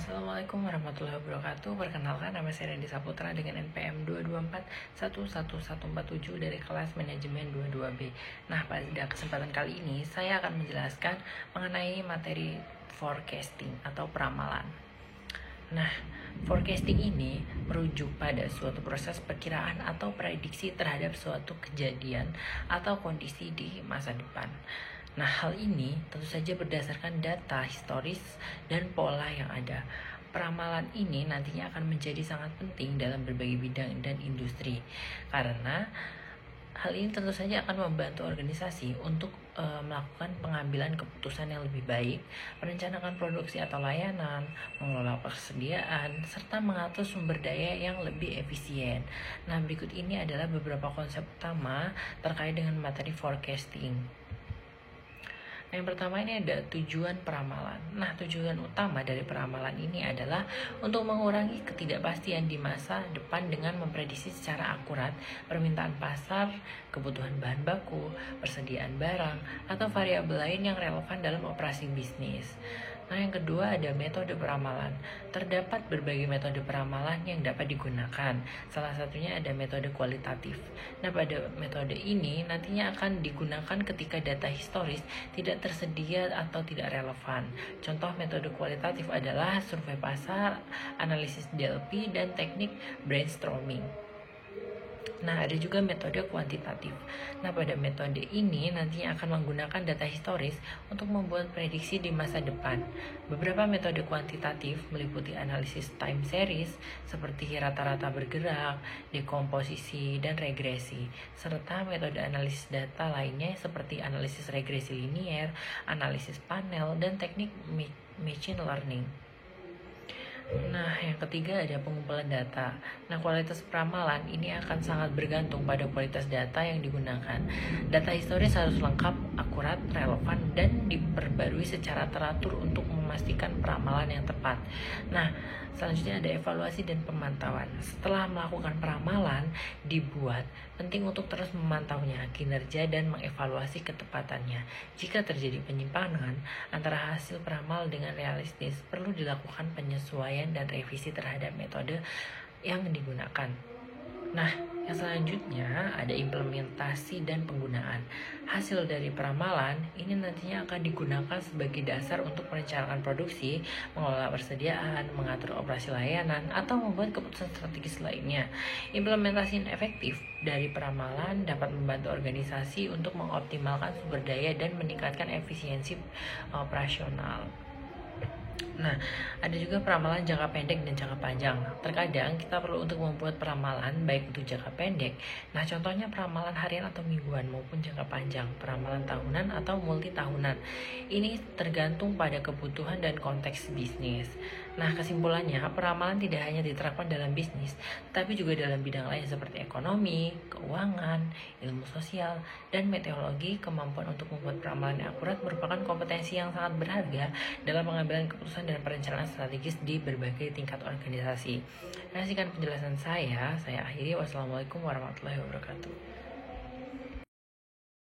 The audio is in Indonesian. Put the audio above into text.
Assalamualaikum warahmatullahi wabarakatuh. Perkenalkan, nama saya Randy Saputra dengan NPM 224111147 dari kelas manajemen 22B. Nah, pada kesempatan kali ini saya akan menjelaskan mengenai materi forecasting atau peramalan. Nah, forecasting ini merujuk pada suatu proses perkiraan atau prediksi terhadap suatu kejadian atau kondisi di masa depan. Nah, hal ini tentu saja berdasarkan data historis dan pola yang ada. Peramalan ini nantinya akan menjadi sangat penting dalam berbagai bidang dan industri, karena hal ini tentu saja akan membantu organisasi untuk melakukan pengambilan keputusan yang lebih baik, merencanakan produksi atau layanan, mengelola persediaan, serta mengatur sumber daya yang lebih efisien. Nah, berikut ini adalah beberapa konsep utama terkait dengan materi forecasting. Yang pertama ini ada tujuan peramalan. Nah, tujuan utama dari peramalan ini adalah untuk mengurangi ketidakpastian di masa depan dengan memprediksi secara akurat permintaan pasar, kebutuhan bahan baku, persediaan barang, atau variabel lain yang relevan dalam operasi bisnis. Nah, yang kedua ada metode peramalan. Terdapat berbagai metode peramalan yang dapat digunakan. Salah satunya ada metode kualitatif. Nah, pada metode ini nantinya akan digunakan ketika data historis tidak tersedia atau tidak relevan. Contoh metode kualitatif adalah survei pasar, analisis DLP, dan teknik brainstorming. Nah, ada juga metode kuantitatif. Nah, pada metode ini nantinya akan menggunakan data historis untuk membuat prediksi di masa depan. Beberapa metode kuantitatif meliputi analisis time series seperti rata-rata bergerak, dekomposisi, dan regresi, serta metode analisis data lainnya seperti analisis regresi linier, analisis panel, dan teknik machine learning. Nah, yang ketiga ada pengumpulan data. Nah, kualitas peramalan ini akan sangat bergantung pada kualitas data yang digunakan. Data historis harus lengkap, akurat, relevan, dan diperbarui secara teratur untuk memastikan peramalan yang tepat. Nah, selanjutnya ada evaluasi dan pemantauan. Setelah melakukan peramalan dibuat, penting untuk terus memantaunya, kinerja, dan mengevaluasi ketepatannya. Jika terjadi penyimpangan antara hasil peramal dengan realistis, perlu dilakukan penyesuaian dan revisi terhadap metode yang digunakan. Nah, yang selanjutnya ada implementasi dan penggunaan. Hasil dari peramalan ini nantinya akan digunakan sebagai dasar untuk merencanakan produksi, mengelola persediaan, mengatur operasi layanan, atau membuat keputusan strategis lainnya. Implementasi yang efektif dari peramalan dapat membantu organisasi untuk mengoptimalkan sumber daya dan meningkatkan efisiensi operasional. Nah, ada juga peramalan jangka pendek dan jangka panjang. Terkadang kita perlu untuk membuat peramalan baik untuk jangka pendek. Nah, contohnya peramalan harian atau mingguan maupun jangka panjang, peramalan tahunan atau multi tahunan. Ini tergantung pada kebutuhan dan konteks bisnis. Nah, kesimpulannya, peramalan tidak hanya diterapkan dalam bisnis, tapi juga dalam bidang lain seperti ekonomi, keuangan, ilmu sosial, dan meteorologi. Kemampuan untuk membuat peramalan yang akurat merupakan kompetensi yang sangat berharga dalam pengambilan keputusan dan perencanaan strategis di berbagai tingkat organisasi. Nah, sekian penjelasan saya akhiri. Wassalamualaikum warahmatullahi wabarakatuh.